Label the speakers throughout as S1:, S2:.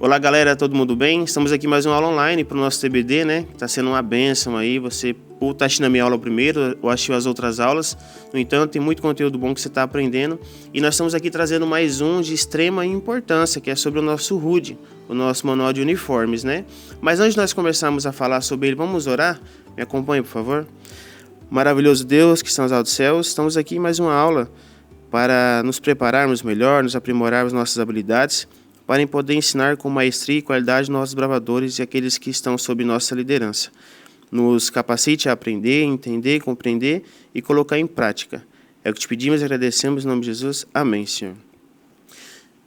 S1: Olá galera, todo mundo bem? Estamos aqui mais uma aula online para o nosso TBD, né? Está sendo uma bênção aí, você ou está assistindo a minha aula primeiro ou assistiu as outras aulas. No entanto, tem muito conteúdo bom que você está aprendendo. E nós estamos aqui trazendo mais um de extrema importância, que é sobre o nosso RUD, o nosso manual de uniformes, né? Mas antes de nós começarmos a falar sobre ele, vamos orar? Me acompanhe, por favor. Maravilhoso Deus que está nos altos céus, estamos aqui em mais uma aula para nos prepararmos melhor, nos aprimorarmos nossas habilidades, para poder ensinar com maestria e qualidade nossos bravadores e aqueles que estão sob nossa liderança. Nos capacite a aprender, entender, compreender e colocar em prática. É o que te pedimos e agradecemos em nome de Jesus. Amém, Senhor.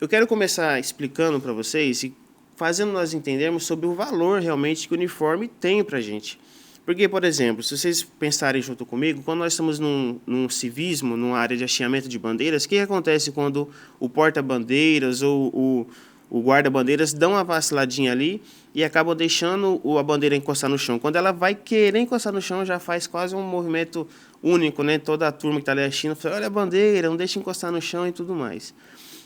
S1: Eu quero começar explicando para vocês e fazendo nós entendermos sobre o valor realmente que o uniforme tem para a gente. Porque, por exemplo, se vocês pensarem junto comigo, quando nós estamos num civismo, numa área de hasteamento de bandeiras, o que acontece quando o porta-bandeiras ou o guarda-bandeiras dão uma vaciladinha ali e acabam deixando a bandeira encostar no chão? Quando ela vai querer encostar no chão, já faz quase um movimento único, né? Toda a turma que está ali assistindo fala, olha a bandeira, não deixa encostar no chão e tudo mais.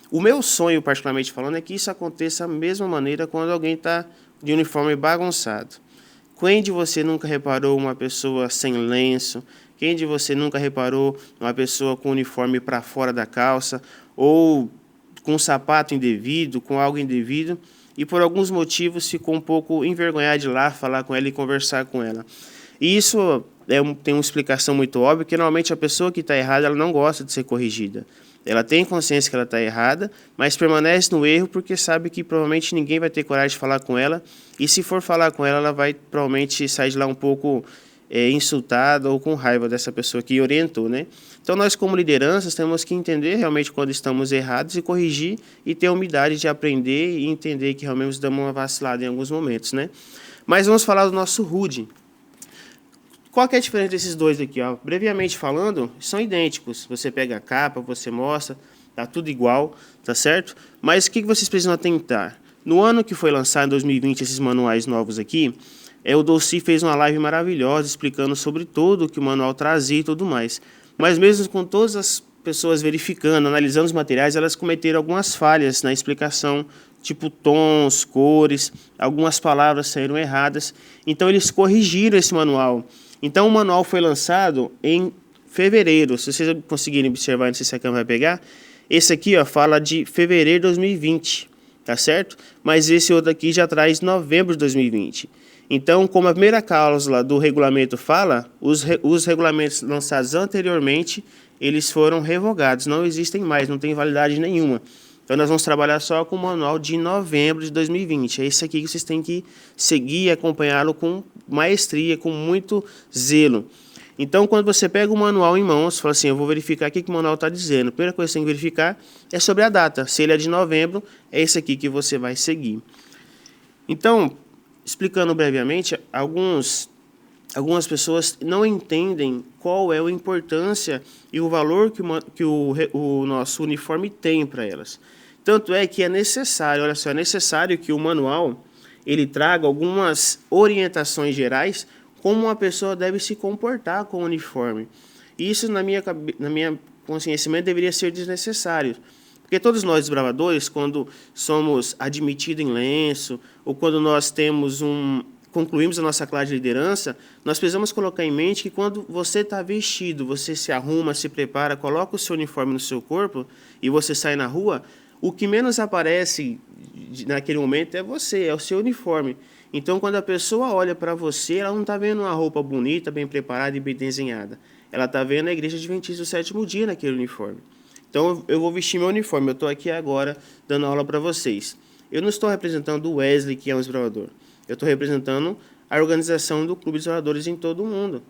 S1: O meu sonho, particularmente falando, é que isso aconteça da mesma maneira quando alguém está de uniforme bagunçado. Quem de você nunca reparou uma pessoa sem lenço? Quem de você nunca reparou uma pessoa com o uniforme para fora da calça? Ou com um sapato indevido, com algo indevido? E por alguns motivos ficou um pouco envergonhado de ir lá falar com ela e conversar com ela. E isso tem uma explicação muito óbvia, que normalmente a pessoa que está errada ela não gosta de ser corrigida. Ela tem consciência que ela está errada, mas permanece no erro porque sabe que provavelmente ninguém vai ter coragem de falar com ela. E se for falar com ela, ela vai provavelmente sair de lá um pouco insultada ou com raiva dessa pessoa que orientou, né? Então, nós como lideranças temos que entender realmente quando estamos errados e corrigir e ter a humildade de aprender e entender que realmente damos uma vacilada em alguns momentos, né? Mas vamos falar do nosso RUD. Qual que é a diferença desses dois aqui? Ó? Brevemente falando, são idênticos. Você pega a capa, você mostra, tá tudo igual, tá certo? Mas o que vocês precisam atentar? No ano que foi lançado, em 2020, esses manuais novos aqui, o Dolci fez uma live maravilhosa explicando sobre tudo o que o manual trazia e tudo mais. Mas mesmo com todas as pessoas verificando, analisando os materiais, elas cometeram algumas falhas na explicação, tipo tons, cores, algumas palavras saíram erradas. Então, eles corrigiram esse manual. Então, o manual foi lançado em fevereiro. Se vocês conseguirem observar, não sei se a câmera vai pegar, esse aqui ó, fala de fevereiro de 2020, tá certo? Mas esse outro aqui já traz novembro de 2020. Então, como a primeira cláusula do regulamento fala, os regulamentos lançados anteriormente, eles foram revogados, não existem mais, não tem validade nenhuma. Então, nós vamos trabalhar só com o manual de novembro de 2020. É esse aqui que vocês têm que seguir e acompanhá-lo com maestria, com muito zelo. Então, quando você pega o manual em mãos, fala assim, eu vou verificar o que o manual está dizendo. A primeira coisa que você tem que verificar é sobre a data. Se ele é de novembro, é esse aqui que você vai seguir. Então, explicando brevemente, algumas pessoas não entendem qual é a importância e o valor que o nosso uniforme tem para elas. Tanto é que é necessário, olha só, é necessário que o manual ele traga algumas orientações gerais como uma pessoa deve se comportar com o uniforme. Isso, na minha conhecimento, deveria ser desnecessário. Porque todos nós, desbravadores, quando somos admitidos em lenço, ou quando nós concluímos a nossa classe de liderança, nós precisamos colocar em mente que quando você está vestido, você se arruma, se prepara, coloca o seu uniforme no seu corpo e você sai na rua, o que menos aparece naquele momento é você, é o seu uniforme. Então, quando a pessoa olha para você, ela não está vendo uma roupa bonita, bem preparada e bem desenhada. Ela está vendo a Igreja Adventista do Sétimo Dia naquele uniforme. Então, eu vou vestir meu uniforme. Eu estou aqui agora dando aula para vocês. Eu não estou representando o Wesley, que é um desbravador. Eu estou representando a organização do Clube de Desbravadores em todo o mundo.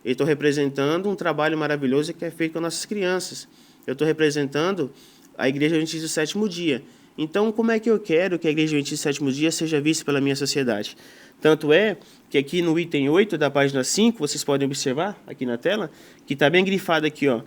S1: Eu estou representando um trabalho maravilhoso que é feito com nossas crianças. Eu estou representando a Igreja Adventista do Sétimo Dia. Então, como é que eu quero que a Igreja Adventista do Sétimo Dia seja vista pela minha sociedade? Tanto é que aqui no item 8 da página 5, vocês podem observar aqui na tela, que está bem grifado aqui, ó,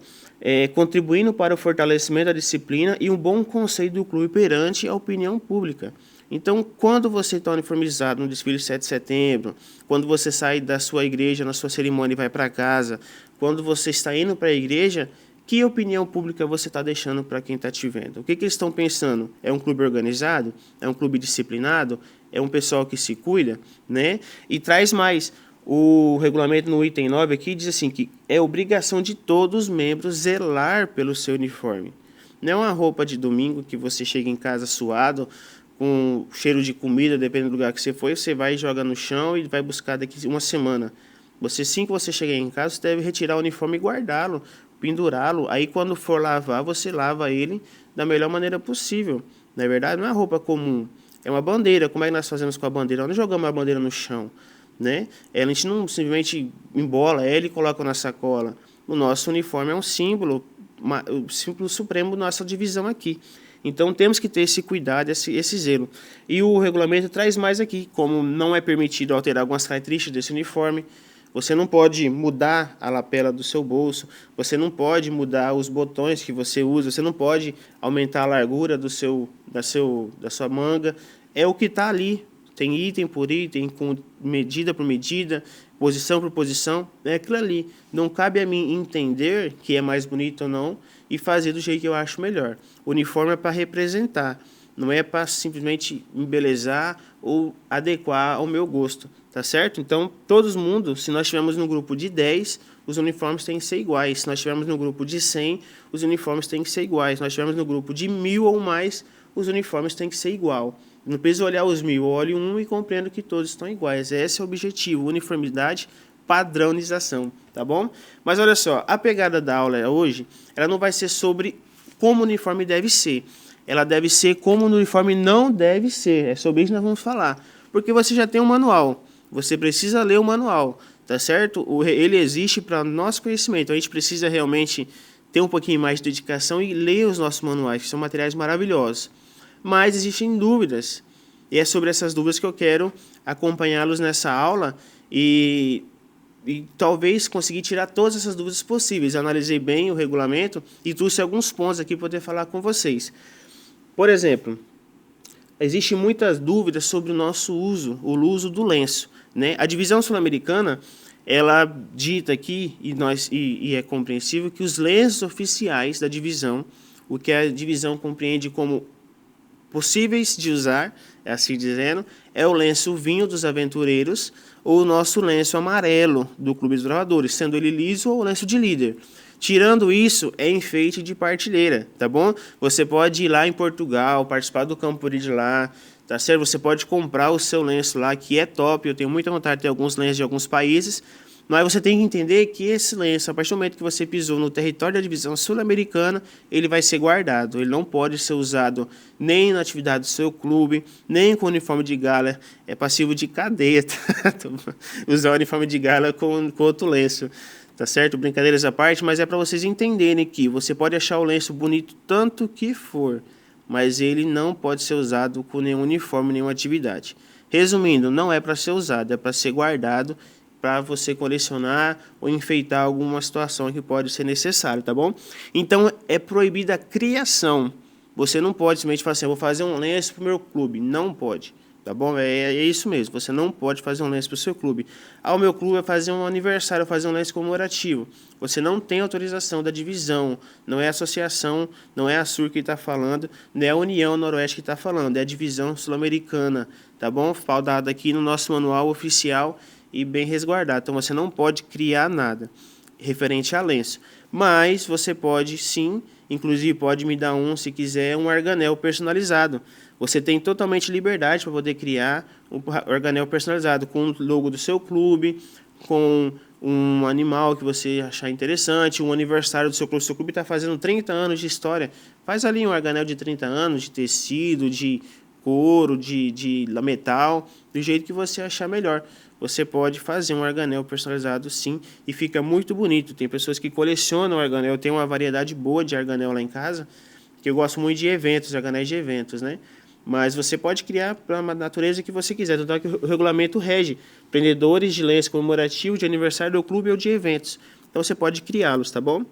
S1: contribuindo para o fortalecimento da disciplina e um bom conceito do clube perante a opinião pública. Então, quando você está uniformizado no desfile 7 de setembro, quando você sai da sua igreja, na sua cerimônia e vai para casa, quando você está indo para a igreja, Que opinião pública você está deixando para quem está te vendo? O que eles estão pensando? É um clube organizado? É um clube disciplinado? É um pessoal que se cuida? Né? E traz mais. O regulamento no item 9 aqui diz assim que é obrigação de todos os membros zelar pelo seu uniforme. Não é uma roupa de domingo que você chega em casa suado, com cheiro de comida, dependendo do lugar que você foi, você vai jogar no chão e vai buscar daqui uma semana. Assim que você chegar em casa, você deve retirar o uniforme e guardá-lo, pendurá-lo. Aí, quando for lavar, você lava ele da melhor maneira possível. Na verdade, não é roupa comum, é uma bandeira. Como é que nós fazemos com a bandeira? Nós não jogamos a bandeira no chão, né? A gente não simplesmente embola ela e coloca na sacola. O nosso uniforme é um símbolo, o símbolo supremo da nossa divisão aqui. Então, temos que ter esse cuidado, esse zelo. E o regulamento traz mais aqui, como não é permitido alterar algumas características desse uniforme. Você não pode mudar a lapela do seu bolso, você não pode mudar os botões que você usa, você não pode aumentar a largura da sua manga. É o que está ali, tem item por item, com medida por medida, posição por posição, é aquilo ali. Não cabe a mim entender que é mais bonito ou não e fazer do jeito que eu acho melhor. O uniforme é para representar, não é para simplesmente embelezar ou adequar ao meu gosto. Tá certo? Então, todo mundo, se nós estivermos no grupo de 10, os uniformes têm que ser iguais. Se nós estivermos no grupo de 100, os uniformes têm que ser iguais. Se nós estivermos no grupo de 1000 ou mais, os uniformes têm que ser igual. Não precisa olhar os 1000, eu olho um e compreendo que todos estão iguais. Esse é o objetivo, uniformidade, padronização, tá bom? Mas olha só, a pegada da aula hoje, ela não vai ser sobre como o uniforme deve ser. Ela deve ser como o uniforme não deve ser. É sobre isso que nós vamos falar. Porque você já tem um manual. Você precisa ler o manual, tá certo? Ele existe para nosso conhecimento. A gente precisa realmente ter um pouquinho mais de dedicação e ler os nossos manuais, que são materiais maravilhosos. Mas existem dúvidas. E é sobre essas dúvidas que eu quero acompanhá-los nessa aula e talvez conseguir tirar todas essas dúvidas possíveis. Analisei bem o regulamento e trouxe alguns pontos aqui para poder falar com vocês. Por exemplo, existem muitas dúvidas sobre o nosso uso, o uso do lenço. Né? A divisão sul-americana, ela dita aqui, e é compreensível, que os lenços oficiais da divisão, o que a divisão compreende como possíveis de usar, é assim dizendo, é o lenço vinho dos aventureiros ou o nosso lenço amarelo do Clube dos Bravadores, sendo ele liso ou lenço de líder. Tirando isso, é enfeite de partilheira, tá bom? Você pode ir lá em Portugal, participar do Campuri de lá, tá certo? Você pode comprar o seu lenço lá, que é top. Eu tenho muita vontade de ter alguns lenços de alguns países, mas você tem que entender que esse lenço, a partir do momento que você pisou no território da divisão sul-americana, ele vai ser guardado. Ele não pode ser usado nem na atividade do seu clube, nem com uniforme de gala. É passivo de cadeia, tá? Usar o uniforme de gala com outro lenço. Tá certo? Brincadeiras à parte, mas é para vocês entenderem que você pode achar o lenço bonito tanto que for, mas ele não pode ser usado com nenhum uniforme, nenhuma atividade. Resumindo, não é para ser usado, é para ser guardado, para você colecionar ou enfeitar alguma situação que pode ser necessário, tá bom? Então, é proibida a criação. Você não pode simplesmente falar assim, eu vou fazer um lenço para o meu clube. Não pode. Tá bom? É isso mesmo, você não pode fazer um lenço para o seu clube. O meu clube vai fazer um aniversário, fazer um lenço comemorativo. Você não tem autorização da divisão, não é a associação, não é a SUR que está falando, não é a União Noroeste que está falando, é a divisão sul-americana, tá bom? Pautado aqui no nosso manual oficial e bem resguardado. Então você não pode criar nada referente a lenço. Mas você pode sim, inclusive pode me dar se quiser, um arganel personalizado. Você tem totalmente liberdade para poder criar um organel personalizado com o logo do seu clube, com um animal que você achar interessante, um aniversário do seu clube. Seu clube está fazendo 30 anos de história. Faz ali um organel de 30 anos, de tecido, de couro, de metal, do jeito que você achar melhor. Você pode fazer um organel personalizado sim, e fica muito bonito. Tem pessoas que colecionam organel, tem uma variedade boa de organel lá em casa, que eu gosto muito de eventos, organéis de eventos, né? Mas você pode criar para a natureza que você quiser. Tanto é que o regulamento rege prendedores de lenço comemorativo, de aniversário do clube ou de eventos. Então você pode criá-los, tá bom?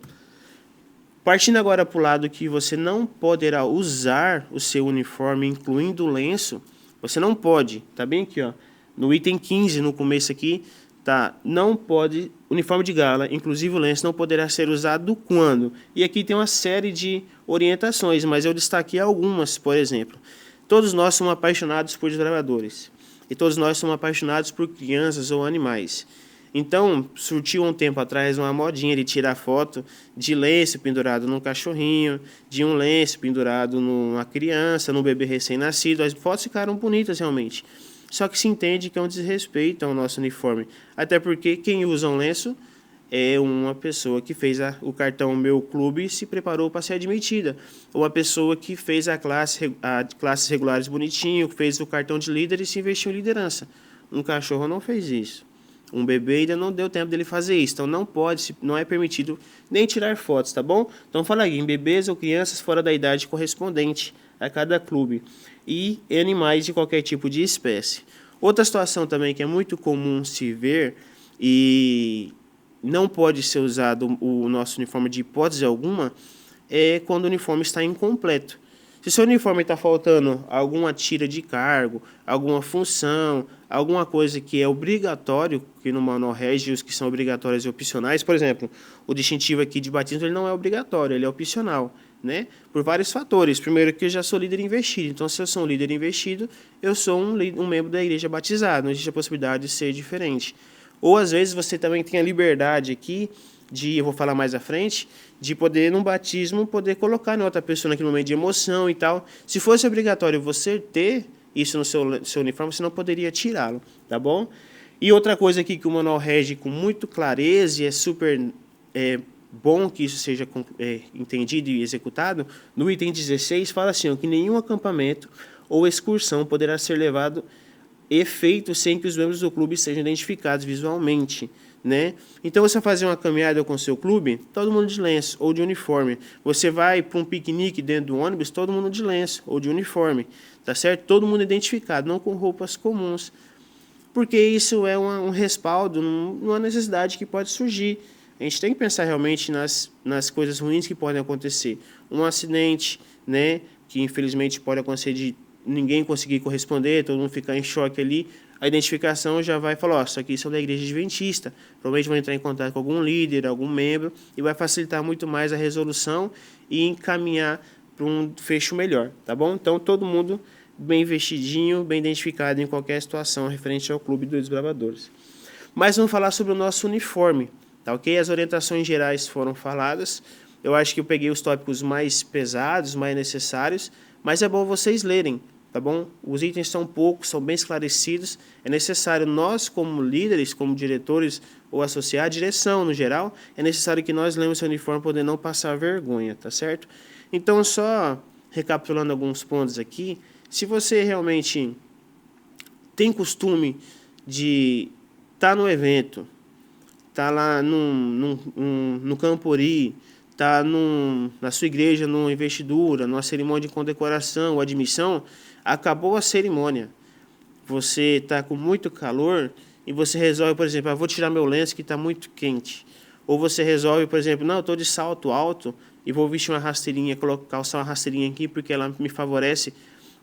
S1: Partindo agora para o lado que você não poderá usar o seu uniforme, incluindo o lenço, você não pode, tá bem aqui, ó, no item 15, no começo aqui, tá? Não pode uniforme de gala, inclusive o lenço, não poderá ser usado quando? E aqui tem uma série de orientações, mas eu destaquei algumas, por exemplo. Todos nós somos apaixonados por desbravadores. E todos nós somos apaixonados por crianças ou animais. Então, surgiu um tempo atrás uma modinha de tirar foto de lenço pendurado num cachorrinho, de um lenço pendurado numa criança, num bebê recém-nascido. As fotos ficaram bonitas realmente. Só que se entende que é um desrespeito ao nosso uniforme. Até porque quem usa um lenço é uma pessoa que fez o cartão Meu Clube e se preparou para ser admitida. Ou a pessoa que fez a classes regulares bonitinho, que fez o cartão de líder e se investiu em liderança. Um cachorro não fez isso. Um bebê ainda não deu tempo dele fazer isso. Então não é permitido nem tirar fotos, tá bom? Então fala aí, em bebês ou crianças fora da idade correspondente a cada clube. E animais de qualquer tipo de espécie. Outra situação também que é muito comum se ver e não pode ser usado o nosso uniforme de hipótese alguma é quando o uniforme está incompleto. Se seu uniforme está faltando alguma tira de cargo, alguma função, alguma coisa que é obrigatório, que no manual rege os que são obrigatórios e opcionais, por exemplo, o distintivo aqui de batismo ele não é obrigatório, ele é opcional, né? Por vários fatores. Primeiro que eu já sou líder investido, então se eu sou um líder investido, eu sou um membro da igreja batizado, não existe a possibilidade de ser diferente. Ou às vezes você também tem a liberdade aqui eu vou falar mais à frente, de poder, num batismo, poder colocar em outra pessoa naquele momento de emoção e tal. Se fosse obrigatório você ter isso no seu uniforme, você não poderia tirá-lo, tá bom? E outra coisa aqui que o manual rege com muito clareza e é super bom que isso seja entendido e executado, no item 16 fala assim, que nenhum acampamento ou excursão poderá ser levado e feito sem que os membros do clube sejam identificados visualmente, né? Então, você vai fazer uma caminhada com o seu clube, todo mundo de lenço ou de uniforme. Você vai para um piquenique dentro do ônibus, todo mundo de lenço ou de uniforme, tá certo? Todo mundo identificado, não com roupas comuns, porque isso é um respaldo, numa necessidade que pode surgir. A gente tem que pensar realmente nas coisas ruins que podem acontecer. Um acidente, né, que infelizmente pode acontecer de ninguém conseguir corresponder, todo mundo ficar em choque ali, a identificação já vai falar, isso aqui são da igreja adventista, provavelmente vão entrar em contato com algum líder, algum membro, e vai facilitar muito mais a resolução e encaminhar para um fecho melhor, tá bom? Então, todo mundo bem vestidinho, bem identificado em qualquer situação referente ao Clube dos Desbravadores. Mas vamos falar sobre o nosso uniforme, tá ok? As orientações gerais foram faladas, eu acho que eu peguei os tópicos mais pesados, mais necessários, mas é bom vocês lerem, tá bom? Os itens são poucos, são bem esclarecidos. É necessário nós, como líderes, como diretores ou associados, direção no geral, é necessário que nós lemos esse uniforme para poder não passar vergonha, tá certo? Então, só recapitulando alguns pontos aqui, se você realmente tem costume de estar no evento, estar lá no Campori, está na sua igreja, numa investidura, numa cerimônia de condecoração ou admissão, acabou a cerimônia. Você está com muito calor e você resolve, por exemplo, vou tirar meu lenço que está muito quente. Ou você resolve, por exemplo, não, eu estou de salto alto e vou vestir uma rasteirinha, calçar uma rasteirinha aqui porque ela me favorece.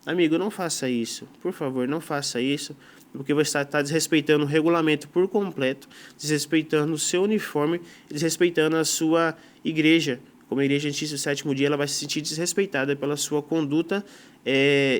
S1: Amigo, não faça isso. Por favor, não faça isso, porque você está desrespeitando o regulamento por completo, desrespeitando o seu uniforme, desrespeitando a sua igreja. Como a igreja adventista do sétimo dia, ela vai se sentir desrespeitada pela sua conduta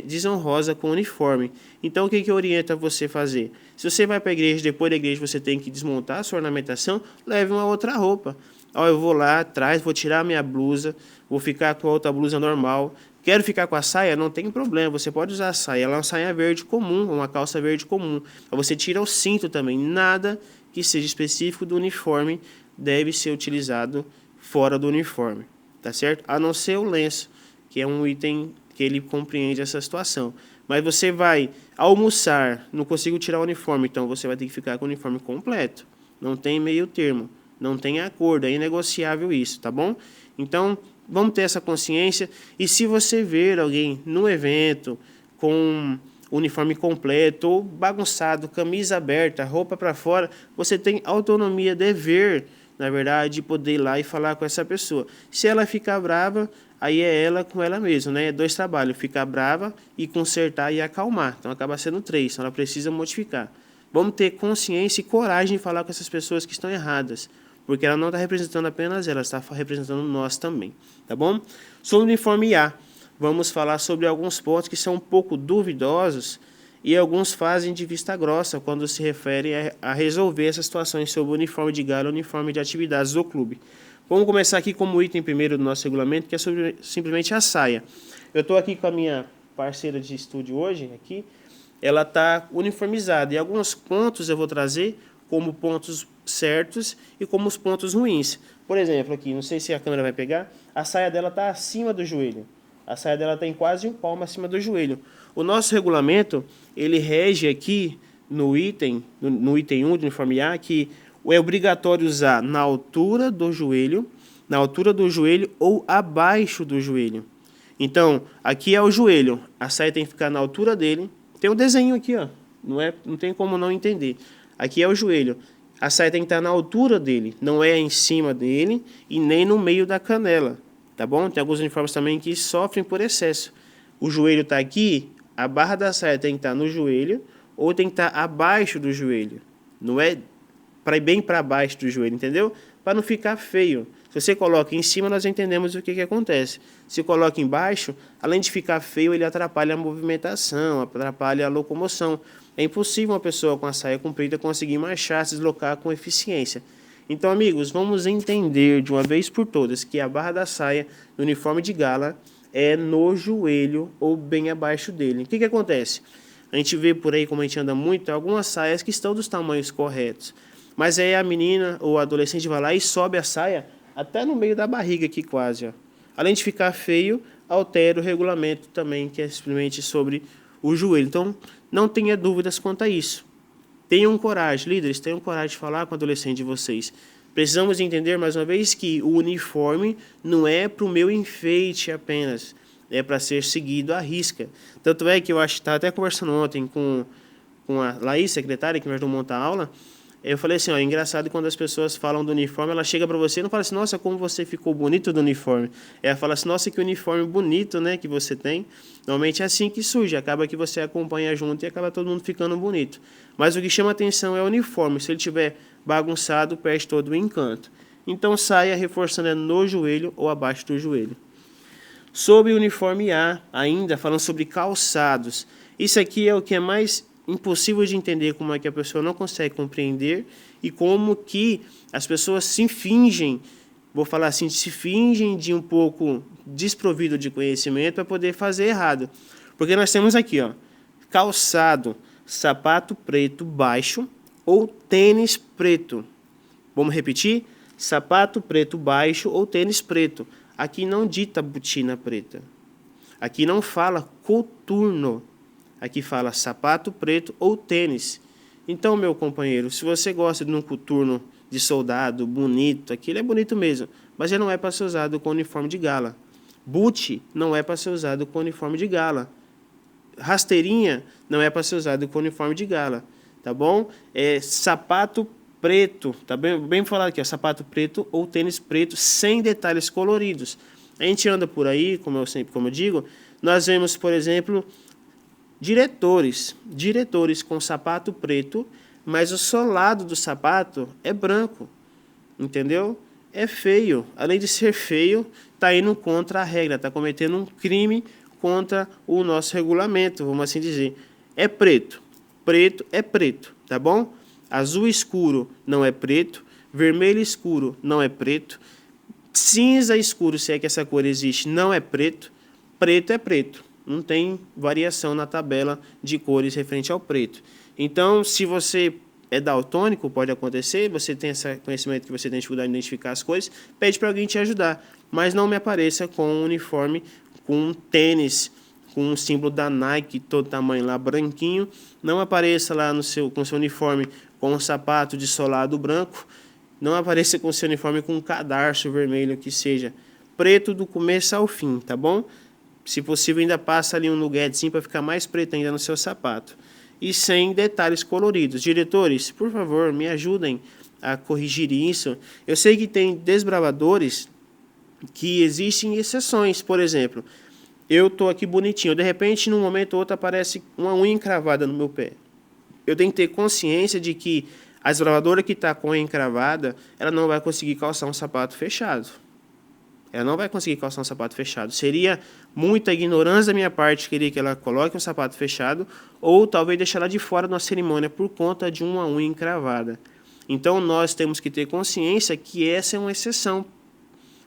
S1: desonrosa com o uniforme. Então, o que orienta você a fazer? Se você vai para a igreja, depois da igreja você tem que desmontar a sua ornamentação, leve uma outra roupa. Eu vou lá atrás, vou tirar a minha blusa, vou ficar com a outra blusa normal. Quero ficar com a saia? Não tem problema, você pode usar a saia. Ela é uma saia verde comum, uma calça verde comum. Você tira o cinto também. Nada que seja específico do uniforme deve ser utilizado fora do uniforme, tá certo? A não ser o lenço, que é um item que ele compreende essa situação. Mas você vai almoçar, não consigo tirar o uniforme, então você vai ter que ficar com o uniforme completo. Não tem meio termo, não tem acordo, é inegociável isso, tá bom? Então, vamos ter essa consciência. E se você ver alguém no evento com uniforme completo ou bagunçado, camisa aberta, roupa para fora, você tem autonomia, dever, na verdade, de poder ir lá e falar com essa pessoa. Se ela ficar brava, aí é ela com ela mesma, né? É dois trabalhos, ficar brava e consertar e acalmar. Então, acaba sendo 3, então ela precisa modificar. vamos ter consciência e coragem de falar com essas pessoas que estão erradas, porque ela não está representando apenas ela está representando nós também, tá bom? Sobre o uniforme A, vamos falar sobre alguns pontos que são um pouco duvidosos e alguns fazem de vista grossa quando se refere a resolver essas situações sobre o uniforme de gala e o uniforme de atividades do clube. Vamos começar aqui como item primeiro do nosso regulamento, que é sobre simplesmente a saia. Eu estou aqui com a minha parceira de estúdio hoje, aqui, ela está uniformizada, e alguns pontos eu vou trazer como pontos certos e como os pontos ruins. Por exemplo, aqui, não sei se a câmera vai pegar, a saia dela está acima do joelho. A saia dela tem quase um palmo acima do joelho. O nosso regulamento, ele rege aqui no item 1 do uniforme A, que é obrigatório usar na altura do joelho ou abaixo do joelho. Então, aqui é o joelho, a saia tem que ficar na altura dele. Tem um desenho aqui, ó, não tem como não entender. Aqui é o joelho, a saia tem que estar na altura dele, não é em cima dele e nem no meio da canela, tá bom? Tem alguns uniformes também que sofrem por excesso. O joelho está aqui, a barra da saia tem que estar no joelho ou tem que estar abaixo do joelho. Não é para ir bem para baixo do joelho, entendeu? Para não ficar feio. Se você coloca em cima, nós entendemos o que acontece. Se coloca embaixo, além de ficar feio, ele atrapalha a movimentação, atrapalha a locomoção. É impossível uma pessoa com a saia comprida conseguir marchar, se deslocar com eficiência. Então, amigos, vamos entender de uma vez por todas que a barra da saia do uniforme de gala é no joelho ou bem abaixo dele. O que acontece? A gente vê por aí, como a gente anda muito, algumas saias que estão dos tamanhos corretos. Mas aí a menina ou a adolescente vai lá e sobe a saia até no meio da barriga aqui quase. Ó. Além de ficar feio, altera o regulamento também, que é simplesmente sobre o joelho. Então, não tenha dúvidas quanto a isso. Tenham coragem, líderes, tenham coragem de falar com o adolescente de vocês. Precisamos entender, mais uma vez, que o uniforme não é para o meu enfeite apenas. É para ser seguido à risca. Tanto é que eu acho que estava até conversando ontem com a Laís, secretária, que me ajudou a montar a aula. Eu falei assim, ó, é engraçado quando as pessoas falam do uniforme, ela chega para você e não fala assim, nossa, como você ficou bonito do uniforme. Ela fala assim, nossa, que uniforme bonito, né, que você tem. Normalmente é assim que surge, acaba que você acompanha junto e acaba todo mundo ficando bonito. Mas o que chama atenção é o uniforme, se ele tiver bagunçado, perde todo o encanto. Então saia reforçando no joelho ou abaixo do joelho. Sobre o uniforme A, ainda falando sobre calçados. Isso aqui é o que é mais impossível de entender, como é que a pessoa não consegue compreender e como que as pessoas se fingem, vou falar assim, se fingem de um pouco desprovido de conhecimento para poder fazer errado. Porque nós temos aqui, ó, calçado, sapato preto baixo ou tênis preto. Vamos repetir? Sapato preto baixo ou tênis preto. Aqui não dita botina preta. Aqui não fala coturno. Aqui fala sapato preto ou tênis. Então, meu companheiro, se você gosta de um coturno de soldado bonito, aquilo é bonito mesmo, mas já não é para ser usado com uniforme de gala. Boot não é para ser usado com uniforme de gala. Rasteirinha não é para ser usado com uniforme de gala, tá bom? Sapato preto, tá bem falado aqui, ó, sapato preto ou tênis preto sem detalhes coloridos. A gente anda por aí, como eu digo, nós vemos, por exemplo, diretores com sapato preto, mas o solado do sapato é branco, entendeu? É feio, além de ser feio, está indo contra a regra, está cometendo um crime contra o nosso regulamento, vamos assim dizer. É preto, preto é preto, tá bom? Azul escuro não é preto, vermelho escuro não é preto, cinza escuro, se é que essa cor existe, não é preto, preto é preto. Não tem variação na tabela de cores referente ao preto. Então, se você é daltônico, pode acontecer, você tem esse conhecimento que você tem dificuldade de identificar as cores, pede para alguém te ajudar. Mas não me apareça com um uniforme, com um tênis, com um símbolo da Nike, todo tamanho lá, branquinho. Não apareça lá com o seu uniforme com um sapato de solado branco. Não apareça com o seu uniforme com um cadarço vermelho, que seja preto do começo ao fim, tá bom? Se possível, ainda passa ali um nugetzinho para ficar mais preto ainda no seu sapato. E sem detalhes coloridos. Diretores, por favor, me ajudem a corrigir isso. Eu sei que tem desbravadores que existem exceções. Por exemplo, eu estou aqui bonitinho. De repente, num momento ou outro, aparece uma unha encravada no meu pé. eu tenho que ter consciência de que a esbravadora que está com a encravada, ela não vai conseguir calçar um sapato fechado. Ela não vai conseguir calçar um sapato fechado. Seria muita ignorância da minha parte querer que ela coloque um sapato fechado ou talvez deixar ela de fora de uma cerimônia por conta de uma unha encravada. Então, nós temos que ter consciência que essa é uma exceção.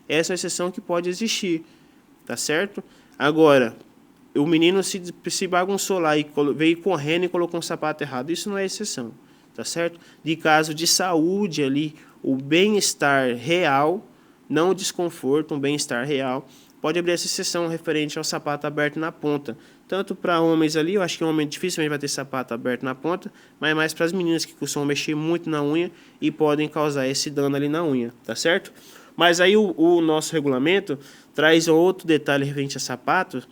S1: Essa é uma exceção que pode existir. Tá certo? Agora, o menino se bagunçou lá e veio correndo e colocou um sapato errado. Isso não é exceção. Tá certo? De caso de saúde ali, o bem-estar real, não o desconforto, um bem-estar real, pode abrir essa exceção referente ao sapato aberto na ponta. Tanto para homens ali, eu acho que um homem dificilmente vai ter sapato aberto na ponta, mas mais para as meninas que costumam mexer muito na unha e podem causar esse dano ali na unha, tá certo? Mas aí o nosso regulamento traz outro detalhe referente a sapatos,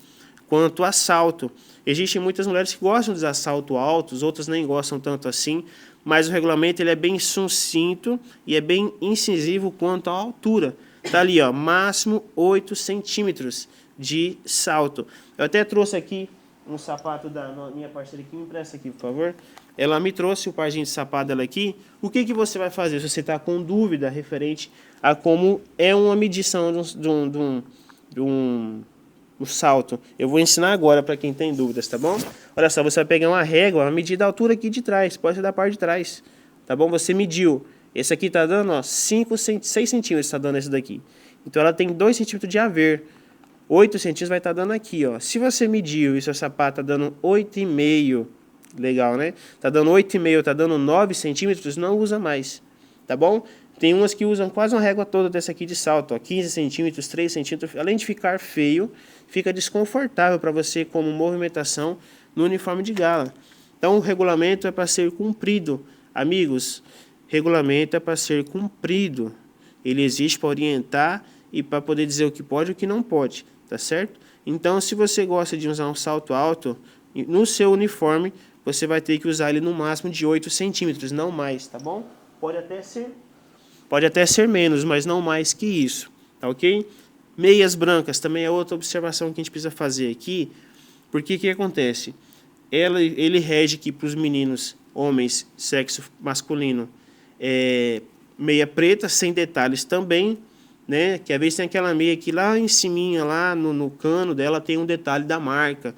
S1: quanto a salto. Existem muitas mulheres que gostam de usar salto altos, outras nem gostam tanto assim, mas o regulamento ele é bem sucinto e é bem incisivo quanto à altura. Está ali, ó, máximo 8 centímetros de salto. Eu até trouxe aqui um sapato da minha parceira aqui, me empresta aqui, por favor. Ela me trouxe o parzinho de sapato dela aqui. O que você vai fazer se você está com dúvida referente a como é uma medição de um salto? Eu vou ensinar agora para quem tem dúvidas, tá bom? Olha só, você vai pegar uma régua, vai medir da altura aqui de trás, pode ser da parte de trás, tá bom? Você mediu. Esse aqui está dando, ó, 6 centímetros está dando esse daqui. Então, ela tem 2 centímetros de haver. 8 centímetros vai estar dando aqui, ó. Se você mediu e seu sapato está dando 8,5, legal, né? Está dando 8,5, está dando 9 centímetros, não usa mais, tá bom? Tem umas que usam quase uma régua toda dessa aqui de salto, ó, 15 centímetros, 3 centímetros. Além de ficar feio, fica desconfortável para você como movimentação no uniforme de gala. Então, o regulamento é para ser cumprido. Amigos, regulamento é para ser cumprido. Ele existe para orientar e para poder dizer o que pode e o que não pode, tá certo? Então, se você gosta de usar um salto alto, no seu uniforme, você vai ter que usar ele no máximo de 8 centímetros, não mais, tá bom? Pode até ser menos, mas não mais que isso, tá ok? Meias brancas também é outra observação que a gente precisa fazer aqui, porque o que acontece? Ele rege aqui para os meninos, homens, sexo masculino, meia preta, sem detalhes também, né? Que às vezes tem aquela meia que lá em cima, lá no cano dela, tem um detalhe da marca.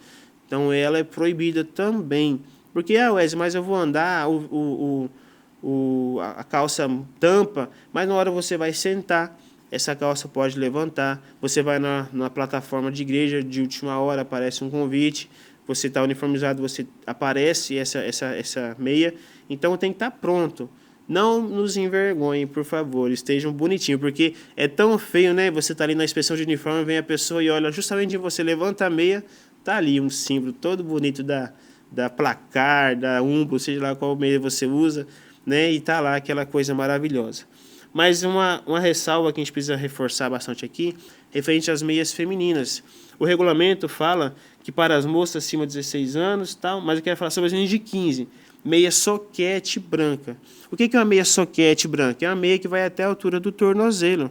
S1: Então, ela é proibida também. Porque, Wesley, mas eu vou andar, a calça tampa, mas na hora você vai sentar, essa calça pode levantar. Você vai na plataforma de igreja, de última hora, aparece um convite, você está uniformizado, você aparece essa meia. Então, tem que estar pronto. Não nos envergonhem, por favor, estejam bonitinhos, porque é tão feio, né? Você tá ali na inspeção de uniforme, vem a pessoa e olha, justamente você levanta a meia, tá ali um símbolo todo bonito da Placar, da Umbro, seja lá qual meia você usa, né? E tá lá aquela coisa maravilhosa. Mas uma ressalva que a gente precisa reforçar bastante aqui, referente às meias femininas. O regulamento fala que para as moças acima de 16 anos, tal, mas eu quero falar sobre as meninas de 15. Meia soquete branca. O que é uma meia soquete branca? É uma meia que vai até a altura do tornozelo,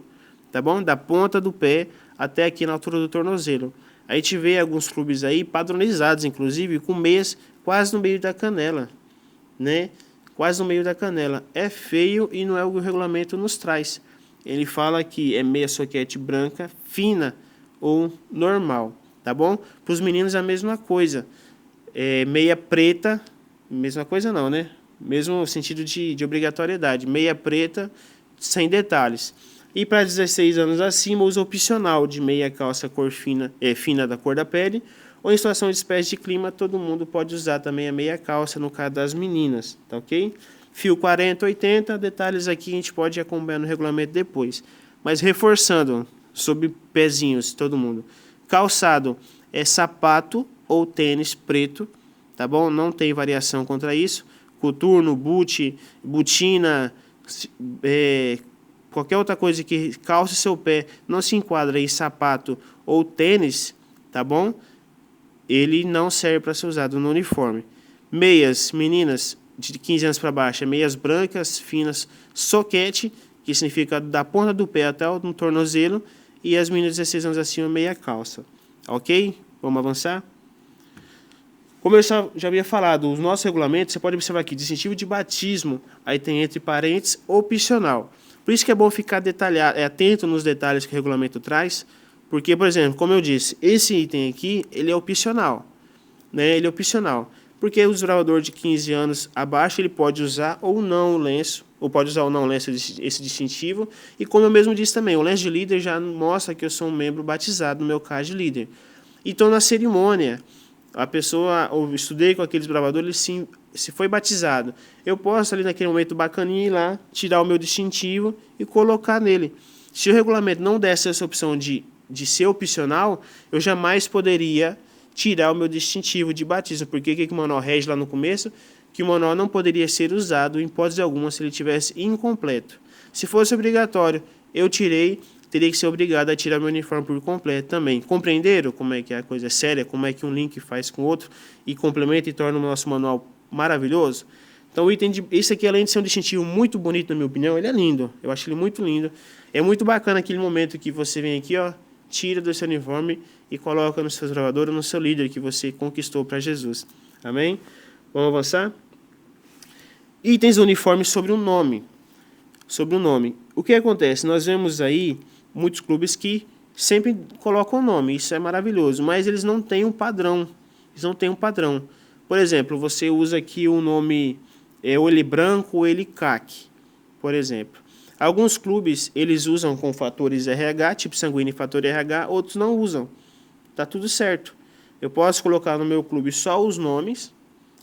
S1: tá bom? Da ponta do pé até aqui na altura do tornozelo. A gente vê alguns clubes aí padronizados, inclusive, com meias quase no meio da canela, né? Quase no meio da canela. É feio e não é o que o regulamento nos traz. Ele fala que é meia soquete branca, fina ou normal, tá bom? Para os meninos é a mesma coisa. Meia preta, mesma coisa não, né? Mesmo sentido de obrigatoriedade. Meia preta, sem detalhes. E para 16 anos acima, uso opcional de meia calça cor fina, fina da cor da pele. Ou em situação de espécie de clima, todo mundo pode usar também a meia calça, no caso das meninas, tá ok? Fio 40, 80, detalhes aqui a gente pode acompanhar no regulamento depois. Mas reforçando, sobre pezinhos, todo mundo. Calçado é sapato ou tênis preto, tá bom? Não tem variação contra isso. Coturno, boot, botina, qualquer outra coisa que calce seu pé, não se enquadra aí sapato ou tênis, tá bom? Ele não serve para ser usado no uniforme. Meias, meninas de 15 anos para baixo, meias brancas, finas, soquete, que significa da ponta do pé até o tornozelo, e as meninas de 16 anos acima, meia calça. Ok? Vamos avançar? Como eu já havia falado, os nossos regulamentos, você pode observar aqui, distintivo de batismo, aí tem entre parênteses, opcional. Por isso que é bom ficar detalhado, atento nos detalhes que o regulamento traz, porque, por exemplo, como eu disse, esse item aqui, ele é opcional, né? Ele é opcional, porque o desbravador de 15 anos abaixo, ele pode usar ou não o lenço, ou pode usar ou não o lenço, esse distintivo, e como eu mesmo disse também, o lenço de líder já mostra que eu sou um membro batizado, no meu caso de líder. Então, na cerimônia, a pessoa, eu estudei com aquele desbravador, ele se foi batizado. Eu posso, ali naquele momento bacaninha, ir lá, tirar o meu distintivo e colocar nele. Se o regulamento não desse essa opção de ser opcional, eu jamais poderia tirar o meu distintivo de batismo, porque o que o manual rege lá no começo? Que o manual não poderia ser usado, em hipótese alguma, se ele tivesse incompleto. Se fosse obrigatório, eu tirei, teria que ser obrigado a tirar meu uniforme por completo também. Compreenderam como é que a coisa é séria, como é que um link faz com o outro e complementa e torna o nosso manual maravilhoso? Então, o item esse aqui, além de ser um distintivo muito bonito, na minha opinião, ele é lindo. Eu acho ele muito lindo. É muito bacana aquele momento que você vem aqui, ó, tira do seu uniforme e coloca no seu desbravador ou no seu líder que você conquistou para Jesus. Amém? Vamos avançar? Itens do uniforme sobre o nome. Sobre o nome. O que acontece? Nós vemos aí muitos clubes que sempre colocam o nome, isso é maravilhoso, mas eles não têm um padrão. Eles não têm um padrão. Por exemplo, você usa aqui o nome ou ele branco ou ele CAC, por exemplo. Alguns clubes, eles usam com fatores RH, tipo sanguíneo e fator RH, outros não usam. Tá tudo certo. Eu posso colocar no meu clube só os nomes,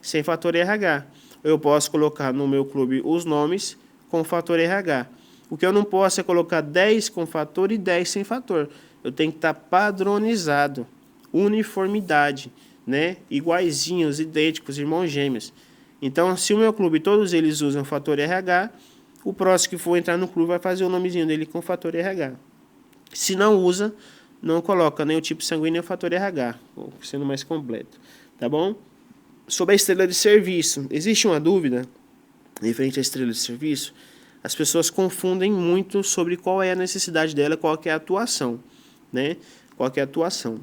S1: sem fator RH. Eu posso colocar no meu clube os nomes com fator RH. O que eu não posso é colocar 10 com fator e 10 sem fator. Eu tenho que estar padronizado. Uniformidade, né? Iguaizinhos, idênticos, irmãos gêmeos. Então, se o meu clube, todos eles usam fator RH, o próximo que for entrar no clube vai fazer o nomezinho dele com fator RH. Se não usa, não coloca nem o tipo sanguíneo nem o fator RH, sendo mais completo. Tá bom? Sobre a estrela de serviço, existe uma dúvida referente à estrela de serviço? As pessoas confundem muito sobre qual é a necessidade dela, qual é a atuação, né? Qual é a atuação?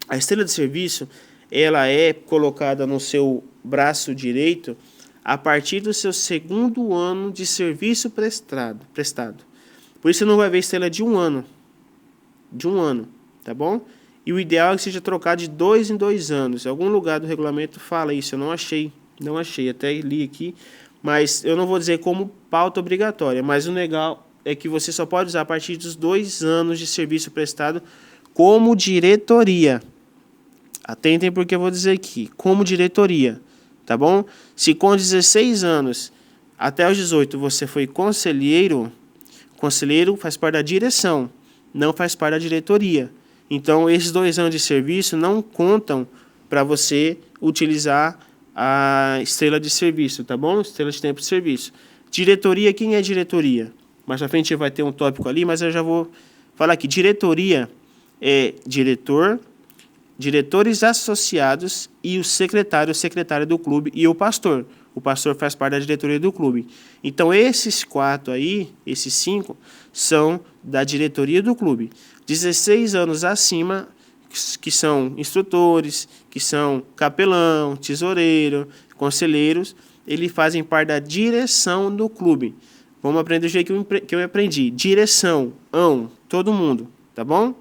S1: A estrela de serviço, ela é colocada no seu braço direito a partir do seu segundo ano de serviço prestado. Por isso você não vai ver estrela de um ano, tá bom? E o ideal é que seja trocado de 2 em 2 anos. Em algum lugar do regulamento fala isso, eu não achei, até li aqui, mas eu não vou dizer como pauta obrigatória, mas o legal é que você só pode usar a partir dos 2 anos de serviço prestado como diretoria. Atentem porque eu vou dizer aqui, como diretoria, tá bom? Se com 16 anos até os 18 você foi conselheiro faz parte da direção, não faz parte da diretoria. Então, esses 2 anos de serviço não contam para você utilizar a estrela de serviço, tá bom? Estrela de tempo de serviço. Diretoria, quem é diretoria? Mais à frente vai ter um tópico ali, mas eu já vou falar aqui. Diretoria é diretor, diretores associados e o secretário do clube e o pastor. O pastor faz parte da diretoria do clube. Então, esses 4 aí, esses 5, são da diretoria do clube. 16 anos acima, que são instrutores, que são capelão, tesoureiro, conselheiros, eles fazem parte da direção do clube. Vamos aprender do jeito que eu aprendi. Direção, todo mundo, tá bom?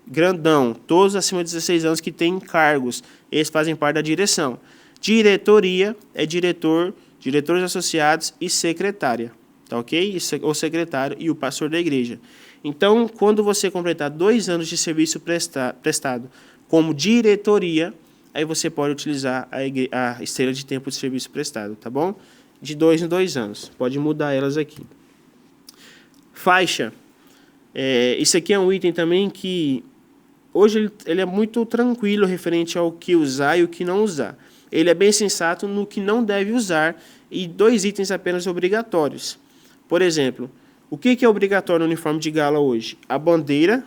S1: Grandão, todos acima de 16 anos que têm cargos, eles fazem parte da direção. Diretoria é diretor, diretores associados e secretária, tá ok? O secretário e o pastor da igreja. Então, quando você completar 2 anos de serviço prestado como diretoria, aí você pode utilizar a estrela de tempo de serviço prestado, tá bom? De 2 em 2 anos. Pode mudar elas aqui. Faixa. Isso aqui é um item também que hoje ele é muito tranquilo referente ao que usar e o que não usar. Ele é bem sensato no que não deve usar e 2 itens apenas obrigatórios. Por exemplo, o que é obrigatório no uniforme de gala hoje? A bandeira,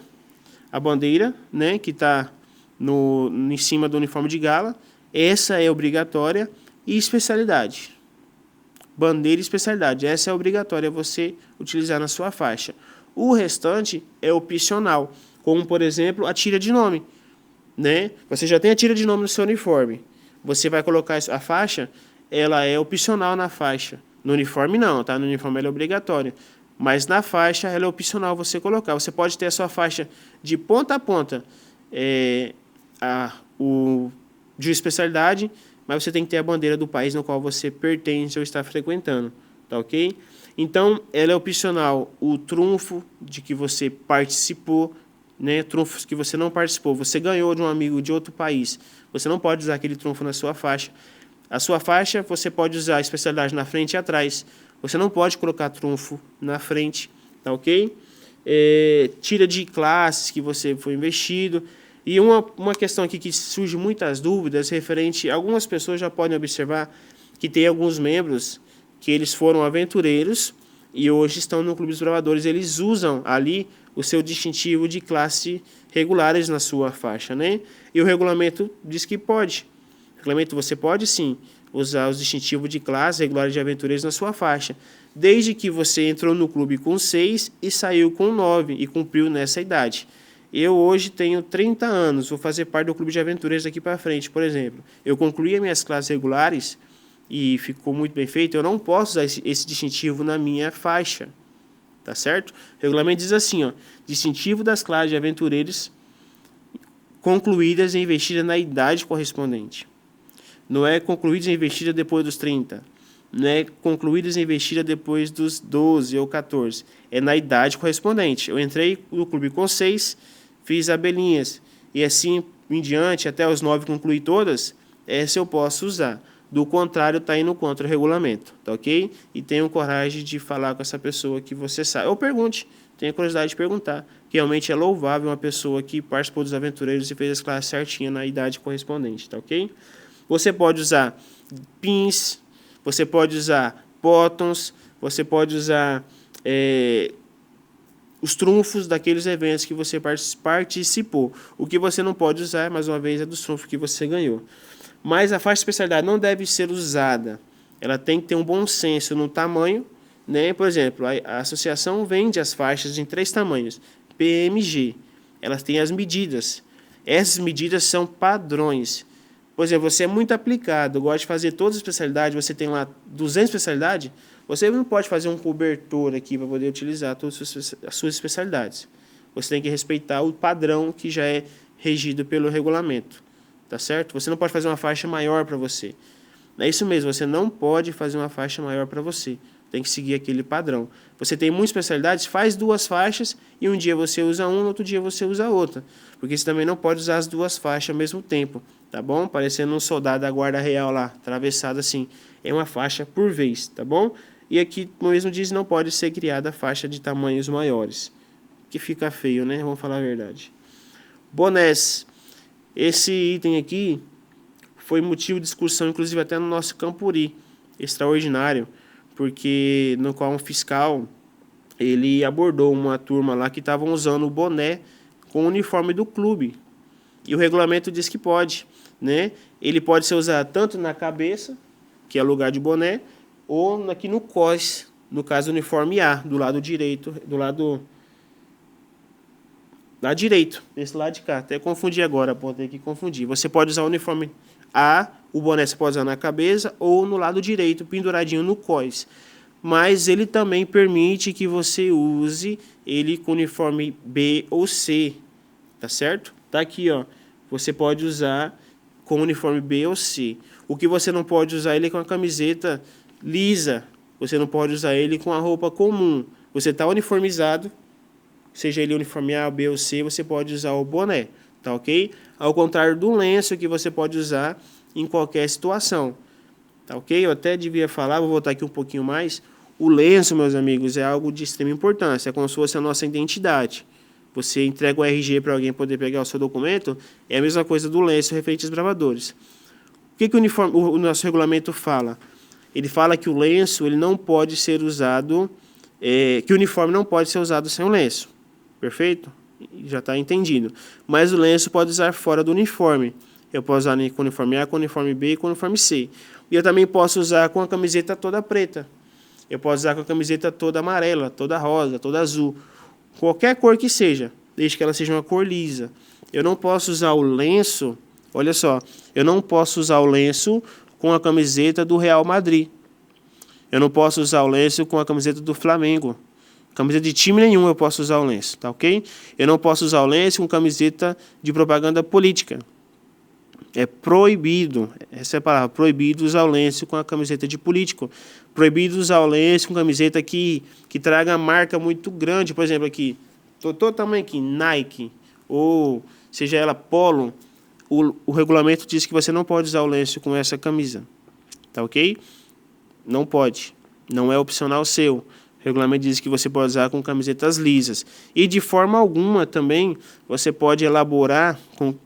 S1: né, que está em cima do uniforme de gala, essa é obrigatória, e especialidade. Bandeira e especialidade, essa é obrigatória você utilizar na sua faixa. O restante é opcional, como, por exemplo, a tira de nome, né? Você já tem a tira de nome no seu uniforme, você vai colocar a faixa, ela é opcional na faixa. No uniforme não, tá? No uniforme ela é obrigatória. Mas na faixa ela é opcional você colocar. Você pode ter a sua faixa de ponta a ponta de especialidade, mas você tem que ter a bandeira do país no qual você pertence ou está frequentando, tá ok? Então, ela é opcional o trunfo de que você participou, né? Trunfos que você não participou, você ganhou de um amigo de outro país, você não pode usar aquele trunfo na sua faixa. A sua faixa, você pode usar a especialidade na frente e atrás, você não pode colocar trunfo na frente, tá ok? Tira de classes que você foi investido. E uma questão aqui que surge muitas dúvidas referente, algumas pessoas já podem observar que tem alguns membros que eles foram aventureiros e hoje estão no Clube dos Bravadores, eles usam ali o seu distintivo de classe regulares na sua faixa, né? E o regulamento diz que pode. O regulamento você pode sim usar os distintivos de classe regulares de aventureiros na sua faixa, desde que você entrou no clube com 6 e saiu com 9 e cumpriu nessa idade. Eu hoje tenho 30 anos, vou fazer parte do clube de aventureiros daqui para frente, por exemplo. Eu concluí as minhas classes regulares e ficou muito bem feito, eu não posso usar esse distintivo na minha faixa, tá certo? O regulamento diz assim, ó, distintivo das classes de aventureiros concluídas e investidas na idade correspondente. Não é concluídas e investidas depois dos 30, não é concluídas e investidas depois dos 12 ou 14, é na idade correspondente. Eu entrei no clube com 6, fiz abelhinhas, e assim em diante, até os 9 concluir todas, essa eu posso usar. Do contrário, está indo contra o regulamento, tá ok? E tenha coragem de falar com essa pessoa que você sabe. Ou pergunte, tenha curiosidade de perguntar. Que realmente é louvável uma pessoa que participou dos aventureiros e fez as classes certinhas na idade correspondente, tá ok? Você pode usar pins, você pode usar bottoms, você pode usar os trunfos daqueles eventos que você participou. O que você não pode usar, mais uma vez, é dos trunfos que você ganhou. Mas a faixa de especialidade não deve ser usada. Ela tem que ter um bom senso no tamanho, né? Por exemplo, a associação vende as faixas em 3 tamanhos. PMG. Elas têm as medidas. Essas medidas são padrões. Por exemplo, você é muito aplicado, gosta de fazer todas as especialidades, você tem lá 200 especialidades, você não pode fazer um cobertor aqui para poder utilizar todas as suas especialidades. Você tem que respeitar o padrão que já é regido pelo regulamento. Tá certo? Você não pode fazer uma faixa maior para você. É isso mesmo, você não pode fazer uma faixa maior para você. Tem que seguir aquele padrão. Você tem muitas especialidades, faz 2 faixas e um dia você usa uma, no outro dia você usa outra. Porque você também não pode usar as 2 faixas ao mesmo tempo, tá bom? Parecendo um soldado da guarda real lá, atravessado assim. É uma faixa por vez, tá bom? E aqui, no mesmo diz, não pode ser criada faixa de tamanhos maiores. Que fica feio, né? Vamos falar a verdade. Bonés. Esse item aqui foi motivo de discussão, inclusive até no nosso Campuri extraordinário, porque no qual um fiscal ele abordou uma turma lá que estavam usando o boné com o uniforme do clube. E o regulamento diz que pode, né? Ele pode ser usado tanto na cabeça, que é o lugar de boné, ou aqui no cós, no caso do uniforme A, do lado direito, do lado direito, desse lado de cá. Até confundi agora, ter que confundir. Você pode usar o uniforme A, o boné você pode usar na cabeça ou no lado direito, penduradinho no cós. Mas ele também permite que você use ele com uniforme B ou C, tá certo? Tá aqui, ó. Você pode usar com uniforme B ou C. O que você não pode usar ele é com a camiseta lisa. Você não pode usar ele com a roupa comum. Você está uniformizado, seja ele uniforme A, B ou C, você pode usar o boné, tá ok? Ao contrário do lenço que você pode usar em qualquer situação, tá ok? Eu até devia falar, vou voltar aqui um pouquinho mais. O lenço, meus amigos, é algo de extrema importância, é como se fosse a nossa identidade. Você entrega o RG para alguém poder pegar o seu documento, é a mesma coisa do lenço referente aos bravadores. O que o nosso regulamento fala? Ele fala que o lenço ele não pode ser usado, que o uniforme não pode ser usado sem o lenço. Perfeito? Já está entendido. Mas o lenço pode usar fora do uniforme. Eu posso usar com o uniforme A, com o uniforme B e com o uniforme C. E eu também posso usar com a camiseta toda preta. Eu posso usar com a camiseta toda amarela, toda rosa, toda azul. Qualquer cor que seja, desde que ela seja uma cor lisa. Eu não posso usar o lenço Olha só, eu não posso usar o lenço com a camiseta do Real Madrid. Eu não posso usar o lenço com a camiseta do Flamengo. Camiseta de time nenhum eu posso usar o lenço, tá ok? Eu não posso usar o lenço com camiseta de propaganda política. É proibido, essa é a palavra, proibido usar o lenço com a camiseta de político. Proibido usar o lenço com camiseta que traga marca muito grande. Por exemplo, aqui, todo tamanho aqui, Nike, ou seja ela Polo, o regulamento diz que você não pode usar o lenço com essa camisa, tá ok? Não pode, não é opcional seu. O regulamento diz que você pode usar com camisetas lisas. E de forma alguma também você pode elaborar,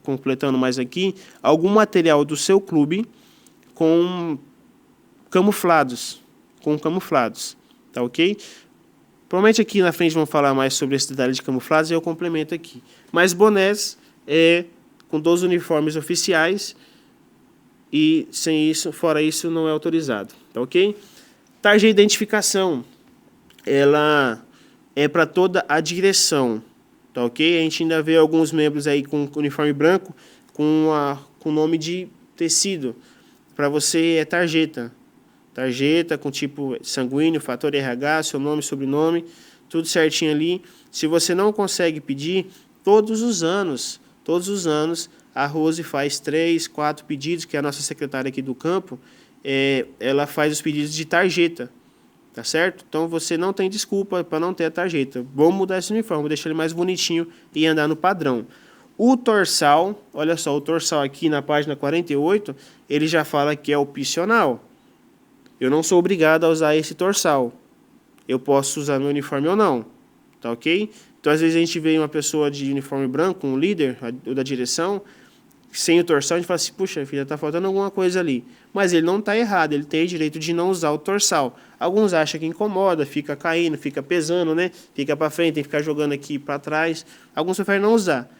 S1: completando mais aqui, algum material do seu clube com camuflados. Tá ok? Provavelmente aqui na frente vamos falar mais sobre esse detalhe de camuflados e eu complemento aqui. Mas bonés com todos os uniformes oficiais e sem isso, fora isso, não é autorizado. Tá ok? Tarja de identificação. Ela é para toda a direção, tá ok? A gente ainda vê alguns membros aí com uniforme branco, com nome de tecido. Para você é tarjeta. Tarjeta com tipo sanguíneo, fator RH, seu nome, sobrenome, tudo certinho ali. Se você não consegue pedir, todos os anos, a Rose faz 3, 4 pedidos, que é a nossa secretária aqui do campo, ela faz os pedidos de tarjeta. Tá certo? Então você não tem desculpa para não ter a tarjeta. Vamos mudar esse uniforme, vou deixar ele mais bonitinho e andar no padrão. O dorsal, olha só, o dorsal aqui na página 48, ele já fala que é opcional. Eu não sou obrigado a usar esse dorsal. Eu posso usar meu uniforme ou não. Tá ok? Então às vezes a gente vê uma pessoa de uniforme branco, um líder da direção, sem o dorsal, a gente fala assim, puxa, filha, está faltando alguma coisa ali. Mas ele não está errado, ele tem o direito de não usar o dorsal. Alguns acham que incomoda, fica caindo, fica pesando, né? Fica para frente, tem que ficar jogando aqui para trás. Alguns preferem não usar.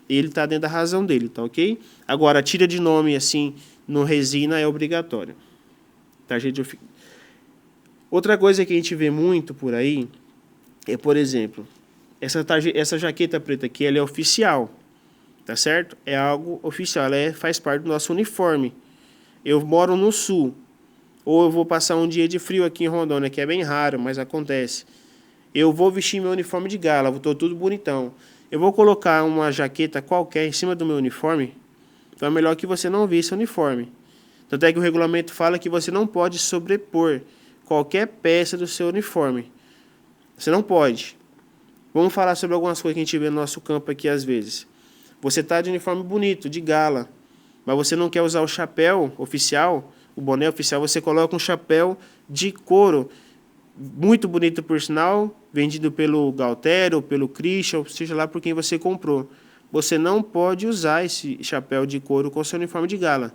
S1: Ele está dentro da razão dele, tá ok? Agora, tira de nome assim, no resina é obrigatório. Tá, gente? Outra coisa que a gente vê muito por aí é, por exemplo, essa jaqueta preta aqui, ela é oficial. Tá certo? É algo oficial, ela faz parte do nosso uniforme. Eu moro no sul, ou eu vou passar um dia de frio aqui em Rondônia, que é bem raro, mas acontece. Eu vou vestir meu uniforme de gala, estou tudo bonitão. Eu vou colocar uma jaqueta qualquer em cima do meu uniforme, então é melhor que você não vista o uniforme. Tanto é que o regulamento fala que você não pode sobrepor qualquer peça do seu uniforme. Você não pode. Vamos falar sobre algumas coisas que a gente vê no nosso campo aqui às vezes. Você está de uniforme bonito, de gala, mas você não quer usar o chapéu oficial, o boné oficial, você coloca um chapéu de couro, muito bonito por sinal, vendido pelo Galtério, pelo Christian, seja lá por quem você comprou. Você não pode usar esse chapéu de couro com seu uniforme de gala.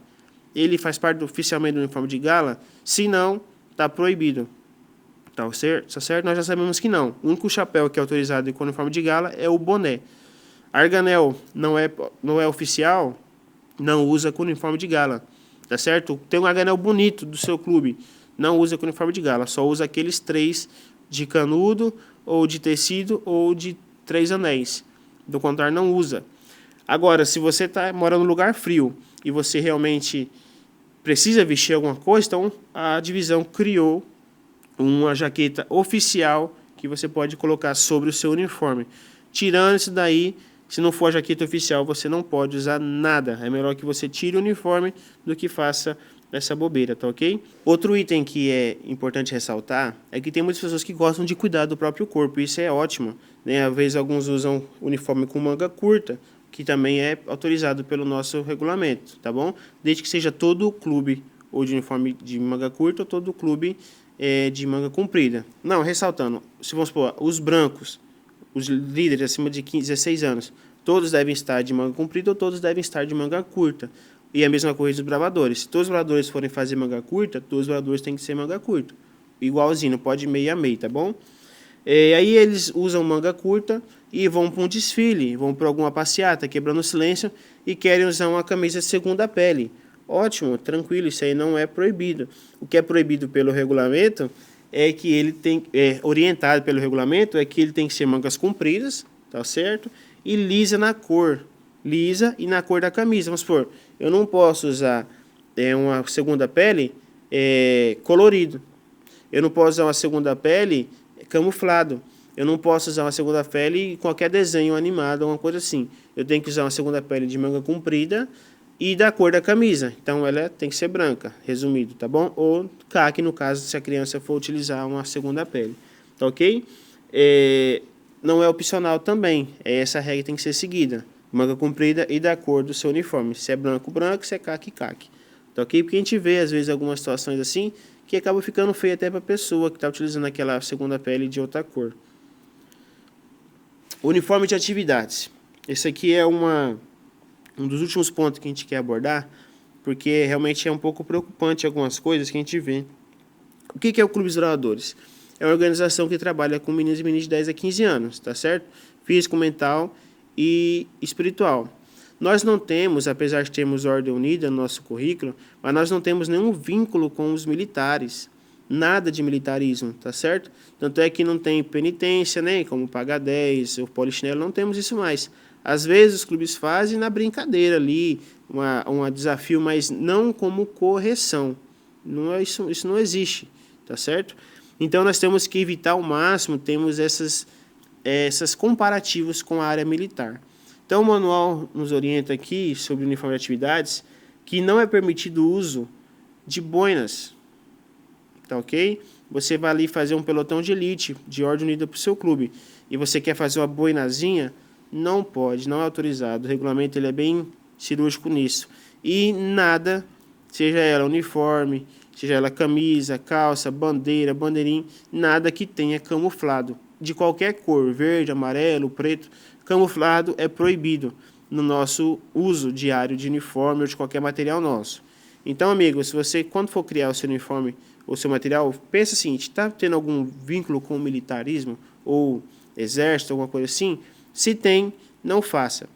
S1: Ele faz parte oficialmente do uniforme de gala? Se não, está proibido. Tá certo? Nós já sabemos que não. O único chapéu que é autorizado com uniforme de gala é o boné. Arganel não é oficial, não usa com uniforme de gala, tá certo? Tem um arganel bonito do seu clube, não usa com uniforme de gala, só usa aqueles 3 de canudo, ou de tecido, ou de 3 anéis. Do contrário, não usa. Agora, se você mora num lugar frio e você realmente precisa vestir alguma coisa, então a divisão criou uma jaqueta oficial que você pode colocar sobre o seu uniforme. Tirando isso daí, se não for a jaqueta oficial, você não pode usar nada. É melhor que você tire o uniforme do que faça essa bobeira, tá ok? Outro item que é importante ressaltar é que tem muitas pessoas que gostam de cuidar do próprio corpo. Isso é ótimo, né? Às vezes alguns usam uniforme com manga curta, que também é autorizado pelo nosso regulamento, tá bom? Desde que seja todo o clube ou de uniforme de manga curta ou todo o clube de manga comprida. Não, ressaltando, se vamos supor, os brancos, os líderes acima de 15, 16 anos, todos devem estar de manga comprida ou todos devem estar de manga curta. E a mesma coisa dos bravadores. Se todos os bravadores forem fazer manga curta, todos os bravadores têm que ser manga curta. Igualzinho, não pode meio a meio, tá bom? Aí eles usam manga curta e vão para um desfile, vão para alguma passeata, quebrando o silêncio, e querem usar uma camisa de segunda pele. Ótimo, tranquilo, isso aí não é proibido. O que é proibido pelo regulamento é que ele tem, orientado pelo regulamento, é que ele tem que ser mangas compridas, tá certo? E lisa na cor, lisa e na cor da camisa. Vamos supor, Eu não posso usar uma segunda pele colorido. Eu não posso usar uma segunda pele camuflado. Eu não posso usar uma segunda pele qualquer desenho animado, alguma coisa assim. Eu tenho que usar uma segunda pele de manga comprida e da cor da camisa. Então ela tem que ser branca, resumido, tá bom? Ou caqui, no caso, se a criança for utilizar uma segunda pele. Tá ok? Não é opcional também. Essa regra tem que ser seguida. Manga comprida e da cor do seu uniforme. Se é branco, branco, se é caqui, caqui. Tá ok? Porque a gente vê, às vezes, algumas situações assim, que acaba ficando feio até para a pessoa que está utilizando aquela segunda pele de outra cor. Uniforme de atividades. Esse aqui é um dos últimos pontos que a gente quer abordar, porque realmente é um pouco preocupante algumas coisas que a gente vê. O que é o Clube dos Bravadores? É uma organização que trabalha com meninos e meninas de 10 a 15 anos, tá certo? Físico, mental e espiritual. Nós não temos, apesar de termos Ordem Unida no nosso currículo, mas nós não temos nenhum vínculo com os militares. Nada de militarismo, tá certo? Tanto é que não tem penitência, né? Como pagar 10, ou polichinelo, não temos isso mais. Às vezes os clubes fazem na brincadeira ali, um desafio, mas não como correção. Não é isso não existe, tá certo? Então nós temos que evitar ao máximo, temos essas comparativos com a área militar. Então o manual nos orienta aqui sobre o uniforme de atividades que não é permitido o uso de boinas, tá ok? Você vai ali fazer um pelotão de elite, de ordem unida para o seu clube, e você quer fazer uma boinazinha, não pode, não é autorizado. O regulamento ele é bem cirúrgico nisso. E nada, seja ela uniforme, seja ela camisa, calça, bandeira, bandeirinha, nada que tenha camuflado, de qualquer cor, verde, amarelo, preto, camuflado é proibido no nosso uso diário de uniforme ou de qualquer material nosso. Então, amigo, se você, quando for criar o seu uniforme ou seu material, pensa o seguinte, está tendo algum vínculo com o militarismo ou exército, alguma coisa assim? Se tem, não faça,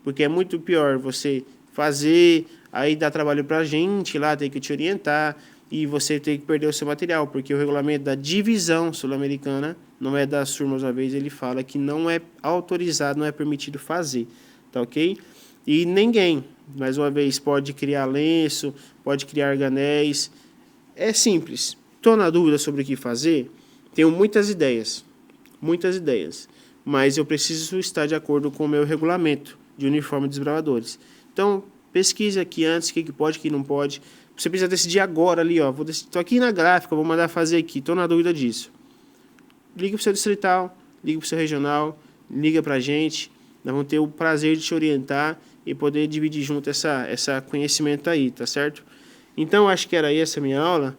S1: porque é muito pior você fazer, aí dá trabalho para a gente lá, tem que te orientar, e você tem que perder o seu material, porque o regulamento da divisão sul-americana, não é das turmas uma vez, ele fala que não é autorizado, não é permitido fazer, tá ok? E ninguém, mais uma vez, pode criar lenço, pode criar arganés, é simples. Estou na dúvida sobre o que fazer, tenho muitas ideias, mas eu preciso estar de acordo com o meu regulamento de uniforme dos bravadores. Então, pesquise aqui antes o que pode, o que não pode. Você precisa decidir agora ali, ó. Estou aqui na gráfica, vou mandar fazer aqui, estou na dúvida disso. Liga para o seu distrital, liga para o seu regional, liga para a gente. Nós vamos ter o prazer de te orientar e poder dividir junto essa conhecimento aí, tá certo? Então, acho que era essa a minha aula.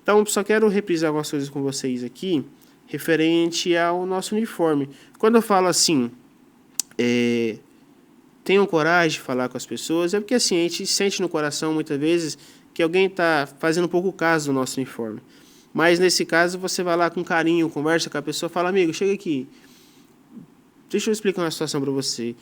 S1: Então, só quero reprisar algumas coisas com vocês aqui, referente ao nosso uniforme. Quando eu falo assim, tenham coragem de falar com as pessoas, é porque assim, a gente sente no coração, muitas vezes, que alguém está fazendo pouco caso do nosso uniforme. Mas, nesse caso, você vai lá com carinho, conversa com a pessoa, fala, amigo, chega aqui, deixa eu explicar uma situação para você.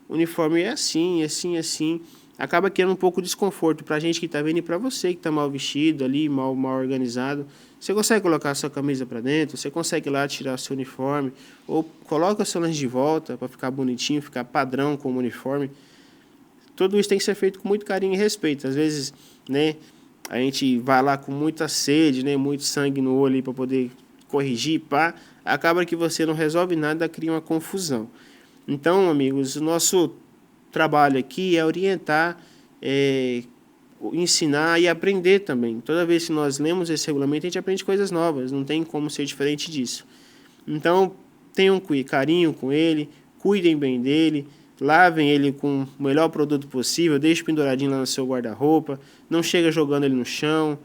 S1: O uniforme é assim, assim, assim. Acaba criando um pouco de desconforto para a gente que está vendo e para você que está mal vestido ali, mal organizado. Você consegue colocar a sua camisa para dentro, você consegue ir lá tirar o seu uniforme, ou coloca o seu lanche de volta para ficar bonitinho, ficar padrão com o uniforme. Tudo isso tem que ser feito com muito carinho e respeito. Às vezes, né, a gente vai lá com muita sede, né, muito sangue no olho para poder corrigir, pá, acaba que você não resolve nada, cria uma confusão. Então, amigos, o nosso trabalho aqui é orientar, ensinar e aprender também. Toda vez que nós lemos esse regulamento, a gente aprende coisas novas, não tem como ser diferente disso. Então, tenham carinho com ele, cuidem bem dele, lavem ele com o melhor produto possível, deixe penduradinho lá no seu guarda-roupa, não chega jogando ele no chão,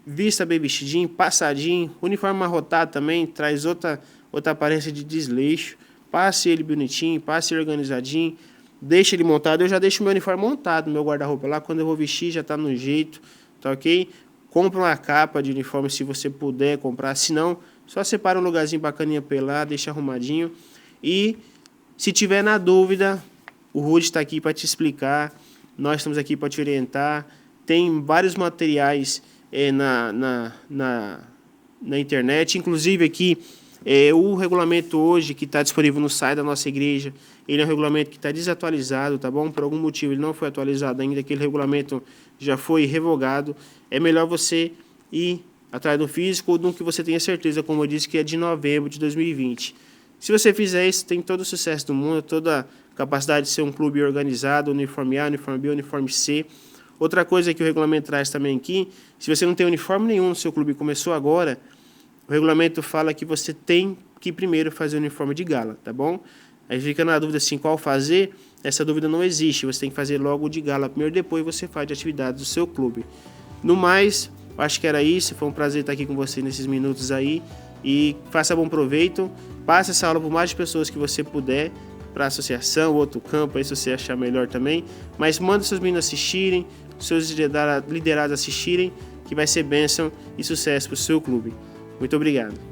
S1: vista bem vestidinho, passadinho, uniforme amarrotado também, traz outra aparência de desleixo, passe ele bonitinho, passe ele organizadinho, deixe ele montado. Eu já deixo meu uniforme montado no meu guarda-roupa lá, quando eu vou vestir já está no jeito, tá ok? Compra uma capa de uniforme se você puder comprar, se não, só separa um lugarzinho bacaninha pra ele lá, deixa arrumadinho. E se tiver na dúvida, o Rudy está aqui para te explicar, nós estamos aqui para te orientar. Tem vários materiais na internet, inclusive aqui O regulamento hoje que está disponível no site da nossa igreja, ele é um regulamento que está desatualizado, tá bom? Por algum motivo ele não foi atualizado ainda, aquele regulamento já foi revogado. É melhor você ir atrás do físico ou do que você tenha certeza, como eu disse, que é de novembro de 2020. Se você fizer isso, tem todo o sucesso do mundo, toda a capacidade de ser um clube organizado, uniforme A, uniforme B, uniforme C. Outra coisa que o regulamento traz também aqui, se você não tem uniforme nenhum no seu clube e começou agora, o regulamento fala que você tem que primeiro fazer o uniforme de gala, tá bom? Aí fica na dúvida assim, qual fazer? Essa dúvida não existe, você tem que fazer logo o de gala primeiro, depois você faz de atividades do seu clube. No mais, acho que era isso, foi um prazer estar aqui com você nesses minutos aí, e faça bom proveito, passe essa aula para mais pessoas que você puder, para a associação, outro campo, aí se você achar melhor também, mas manda seus meninos assistirem, seus liderados assistirem, que vai ser bênção e sucesso para o seu clube. Muito obrigado.